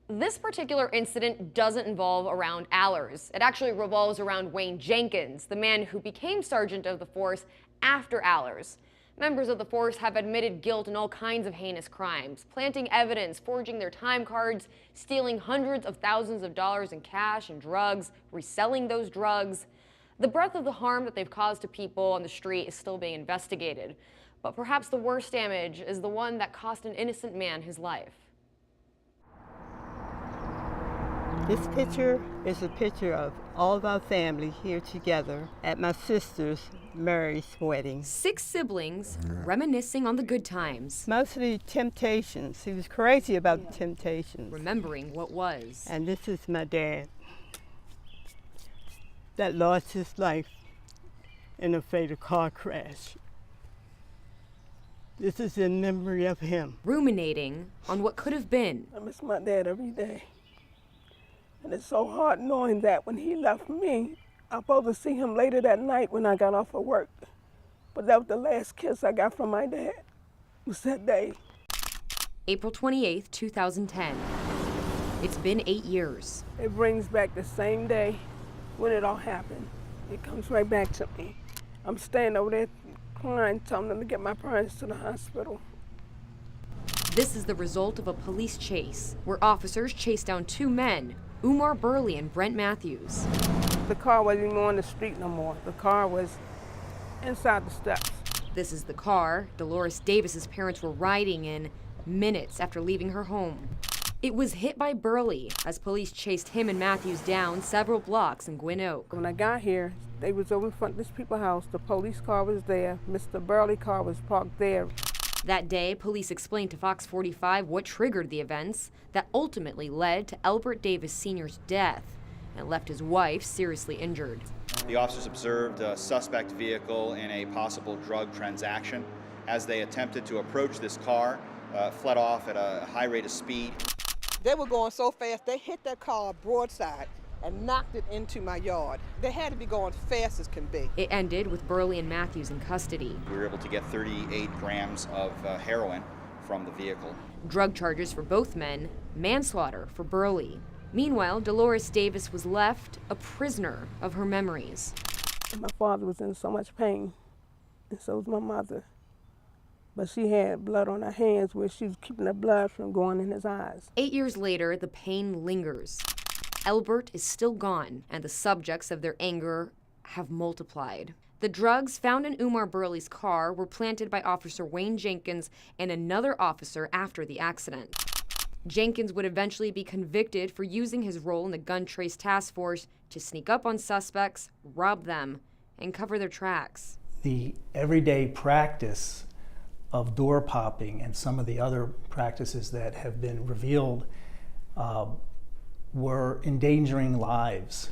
This particular incident doesn't involve around Allers. It actually revolves around Wayne Jenkins, the man who became sergeant of the force after Allers. Members of the force have admitted guilt in all kinds of heinous crimes, planting evidence, forging their time cards, stealing hundreds of thousands of dollars in cash and drugs, reselling those drugs. The breadth of the harm that they've caused to people on the street is still being investigated. But perhaps the worst damage is the one that cost an innocent man his life. This picture is a picture of all of our family here together at my sister's Mary's wedding. 6 siblings reminiscing on the good times. Mostly temptations. He was crazy about the temptations. Remembering what was. And this is my dad that lost his life in a fatal car crash. This is in memory of him. Ruminating on what could have been. I miss my dad every day. And it's so hard knowing that when he left me, I was supposed to see him later that night when I got off of work. But that was the last kiss I got from my dad, was that day. April 28th, 2010. It's been 8 years. It brings back the same day when it all happened. It comes right back to me. I'm staying over there crying, telling them to get my parents to the hospital. This is the result of a police chase, where officers chased down 2 men, Umar Burley and Brent Matthews. The car wasn't even on the street no more. The car was inside the steps. This is the car Dolores Davis's parents were riding in minutes after leaving her home. It was hit by Burley as police chased him and Matthews down several blocks in Gwynn Oak. When I got here, they was over in front of this people's house. The police car was there. Mr. Burley car was parked there. That day, police explained to Fox 45 what triggered the events that ultimately led to Albert Davis Sr.'s death and left his wife seriously injured. The officers observed a suspect vehicle in a possible drug transaction. As they attempted to approach this car, fled off at a high rate of speed. They were going so fast, they hit that car broadside and knocked it into my yard. They had to be going fast as can be. It ended with Burley and Matthews in custody. We were able to get 38 grams of heroin from the vehicle. Drug charges for both men, manslaughter for Burley. Meanwhile, Dolores Davis was left a prisoner of her memories. My father was in so much pain, and so was my mother. But she had blood on her hands where she was keeping the blood from going in his eyes. 8 years later, the pain lingers. Albert is still gone, and the subjects of their anger have multiplied. The drugs found in Umar Burley's car were planted by Officer Wayne Jenkins and another officer after the accident. Jenkins would eventually be convicted for using his role in the gun trace task force to sneak up on suspects, rob them, and cover their tracks. The everyday practice of door popping and some of the other practices that have been revealed were endangering lives,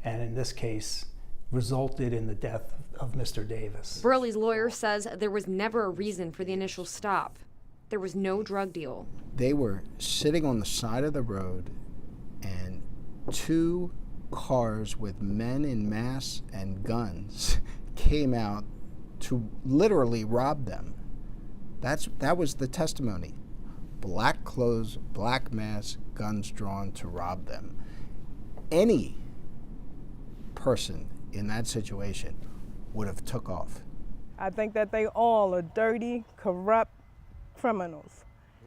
and in this case, resulted in the death of Mr. Davis. Burley's lawyer says there was never a reason for the initial stop. There was no drug deal. They were sitting on the side of the road, and 2 cars with men in masks and guns came out to literally rob them. That was the testimony. Black clothes, black masks, guns drawn to rob them. Any person in that situation would have took off. I think that they all are dirty, corrupt criminals.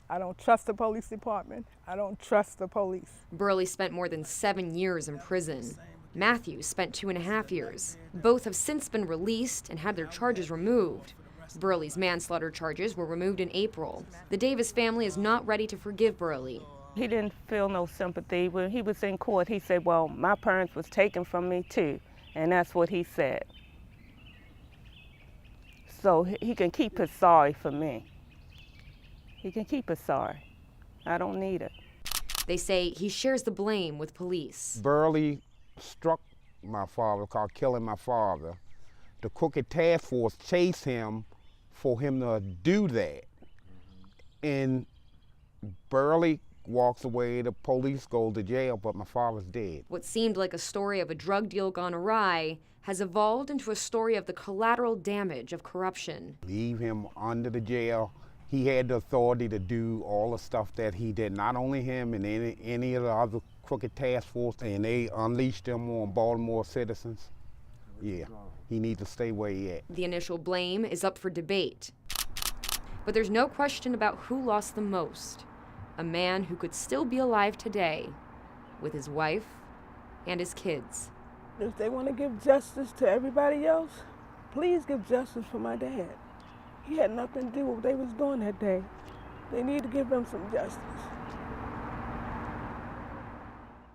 I don't trust the police department. I don't trust the police. Burley spent more than 7 years in prison. Matthews spent 2.5 years. Both have since been released and had their charges removed. Burley's manslaughter charges were removed in April. The Davis family is not ready to forgive Burley. He didn't feel no sympathy. When he was in court, he said, well, my parents was taken from me too. And that's what he said. So he can keep his sorry for me. He can keep his sorry. I don't need it. They say he shares the blame with police. Burley struck my father, called killing my father. The crooked task force chased him for him to do that. And Burley walks away, the police go to jail, but my father's dead. What seemed like a story of a drug deal gone awry has evolved into a story of the collateral damage of corruption. Leave him under the jail He had the authority to do all the stuff that he did, not only him and any of the other crooked task force, and they unleashed them on Baltimore citizens. Yeah, he needs to stay where he at. The initial blame is up for debate. But there's no question about who lost the most. A man who could still be alive today with his wife and his kids. If they want to give justice to everybody else, please give justice for my dad. He had nothing to do with what they was doing that day. They need to give him some justice.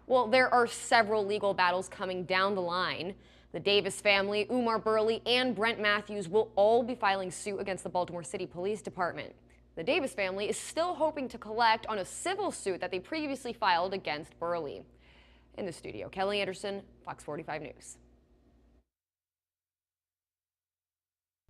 Well, there are several legal battles coming down the line. The Davis family, Umar Burley, and Brent Matthews will all be filing suit against the Baltimore City Police Department. The Davis family is still hoping to collect on a civil suit that they previously filed against Burley. In the studio, Kelly Andersen, Fox 45 News.